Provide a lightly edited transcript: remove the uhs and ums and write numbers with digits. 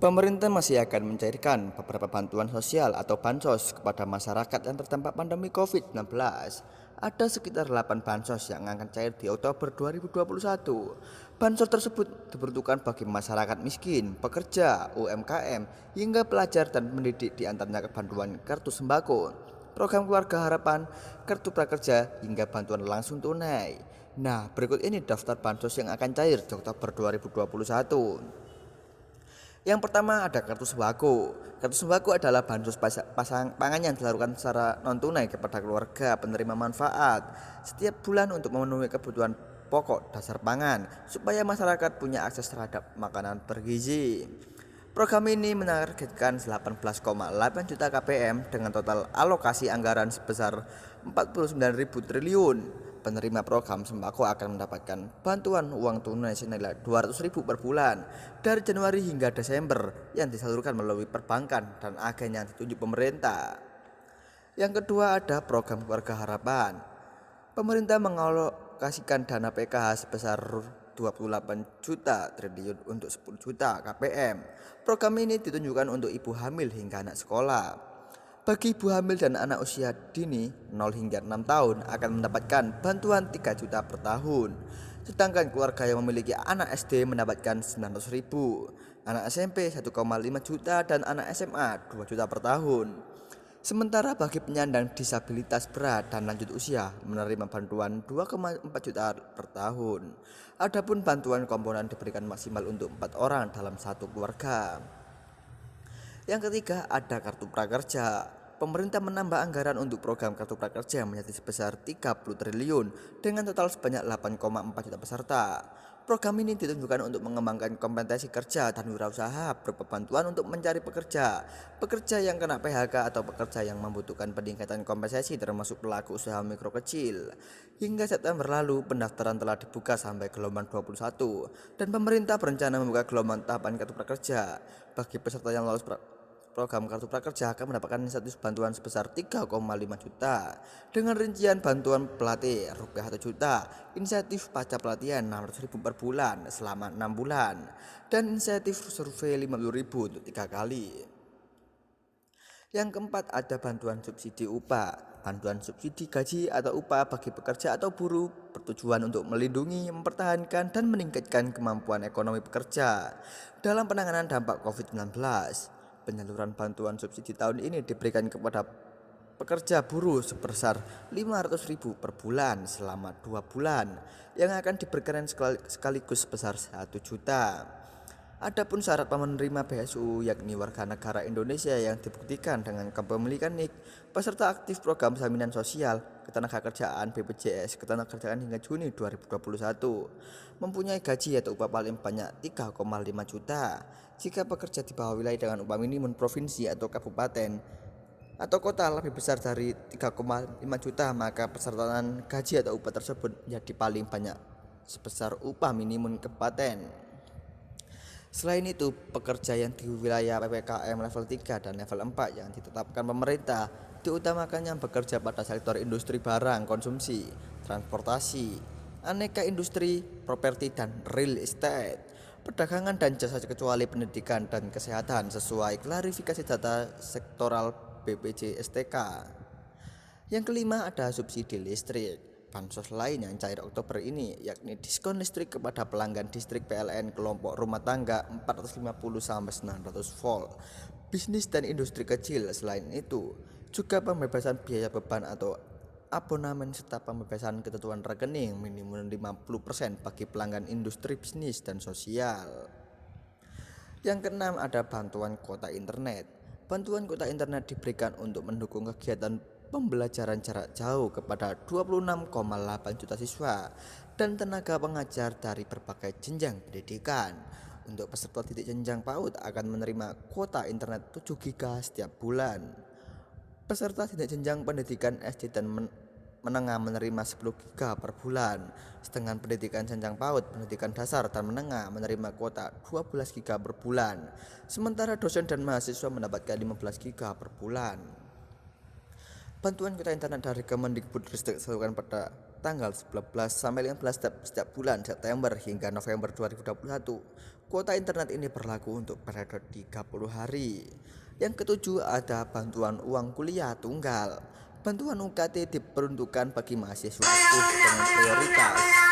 Pemerintah masih akan mencairkan beberapa bantuan sosial atau bansos kepada masyarakat yang terdampak pandemi COVID-19. Ada sekitar 8 bansos yang akan cair di Oktober 2021. Bansos tersebut diperuntukkan bagi masyarakat miskin, pekerja, UMKM, hingga pelajar dan pendidik, di antaranya bantuan kartu sembako, program keluarga harapan, kartu prakerja, hingga bantuan langsung tunai. Nah, berikut ini daftar bansos yang akan cair di Oktober 2021. Yang pertama ada kartu sembako. Kartu sembako adalah bansos pangan yang disalurkan secara non tunai kepada keluarga penerima manfaat setiap bulan untuk memenuhi kebutuhan pokok dasar pangan supaya masyarakat punya akses terhadap makanan bergizi. Program ini menargetkan 18,8 juta KPM dengan total alokasi anggaran sebesar 49.000 triliun. Penerima program sembako akan mendapatkan bantuan uang tunai senilai 200.000 per bulan dari Januari hingga Desember yang disalurkan melalui perbankan dan agen yang ditunjuk pemerintah. Yang kedua ada program keluarga harapan. Pemerintah mengalokasikan dana PKH sebesar 28 juta triliun untuk 10 juta KPM. Program ini ditunjukkan untuk ibu hamil hingga anak sekolah. Bagi ibu hamil dan anak usia dini 0 hingga 6 tahun akan mendapatkan bantuan 3 juta per tahun. Sedangkan keluarga yang memiliki anak SD mendapatkan 900.000, anak SMP 1,5 juta dan anak SMA 2 juta per tahun. Sementara bagi penyandang disabilitas berat dan lanjut usia menerima bantuan 2,4 juta per tahun. Adapun bantuan komponen diberikan maksimal untuk 4 orang dalam satu keluarga. Yang ketiga ada kartu prakerja. Pemerintah menambah anggaran untuk program kartu prakerja menjadi sebesar 30 triliun dengan total sebanyak 8,4 juta peserta. Program ini ditunjukkan untuk mengembangkan kompetensi kerja dan wirausaha berupa bantuan untuk mencari pekerja yang kena PHK atau pekerja yang membutuhkan peningkatan kompensasi termasuk pelaku usaha mikro kecil. Hingga September lalu pendaftaran telah dibuka sampai gelombang 21 dan pemerintah berencana membuka gelombang tahapan kartu prakerja. Bagi peserta yang lolos program kartu prakerja akan mendapatkan insentif bantuan sebesar 3,5 juta dengan rincian bantuan pelatih rupiah 1 juta, insentif pasca pelatihan 600.000 per bulan selama 6 bulan, dan insentif survei 50.000 untuk 3 kali. Yang keempat ada bantuan subsidi upah. Bantuan subsidi gaji atau upah bagi pekerja atau buruh bertujuan untuk melindungi, mempertahankan, dan meningkatkan kemampuan ekonomi pekerja dalam penanganan dampak COVID-19. Penyaluran bantuan subsidi tahun ini diberikan kepada pekerja buruh sebesar 500.000 per bulan selama 2 bulan yang akan diberikan sekaligus sebesar 1 juta. Adapun syarat penerima BSU yakni warga negara Indonesia yang dibuktikan dengan kepemilikan NIK, peserta aktif program jaminan sosial, ketenagakerjaan BPJS, ketenagakerjaan hingga Juni 2021, mempunyai gaji atau upah paling banyak 3,5 juta. Jika pekerja di bawah wilayah dengan upah minimum provinsi atau kabupaten atau kota lebih besar dari 3,5 juta, maka persyaratan gaji atau upah tersebut menjadi paling banyak sebesar upah minimum kabupaten. Selain itu, pekerja yang di wilayah PPKM level 3 dan level 4 yang ditetapkan pemerintah diutamakan yang bekerja pada sektor industri barang konsumsi, transportasi, aneka industri, properti dan real estate, perdagangan dan jasa kecuali pendidikan dan kesehatan sesuai klarifikasi data sektoral BPJSTK. Yang kelima ada subsidi listrik. Bansos lain yang cair Oktober ini yakni diskon listrik kepada pelanggan listrik PLN kelompok rumah tangga 450-900 volt, bisnis dan industri kecil. Selain itu, juga pembebasan biaya beban atau abonemen serta pembebasan ketentuan rekening minimum 50% bagi pelanggan industri bisnis dan sosial. Yang keenam ada bantuan kuota internet. Bantuan kuota internet diberikan untuk mendukung kegiatan pembelajaran jarak jauh kepada 26,8 juta siswa dan tenaga pengajar dari berbagai jenjang pendidikan. Untuk peserta didik jenjang PAUD akan menerima kuota internet 7 GB setiap bulan. Peserta didik jenjang pendidikan SD dan menengah menerima 10 GB per bulan. Sedangkan pendidikan jenjang PAUD, pendidikan dasar dan menengah menerima kuota 12 GB per bulan. Sementara dosen dan mahasiswa mendapatkan 15 GB per bulan. Bantuan kuota internet dari Kemendikbudristek disalurkan pada tanggal 11 sampai 15 setiap bulan September hingga November 2021. Kuota internet ini berlaku untuk periode 30 hari. Yang ketujuh ada bantuan uang kuliah tunggal. Bantuan UKT diperuntukkan bagi mahasiswa aktif dengan prioritas.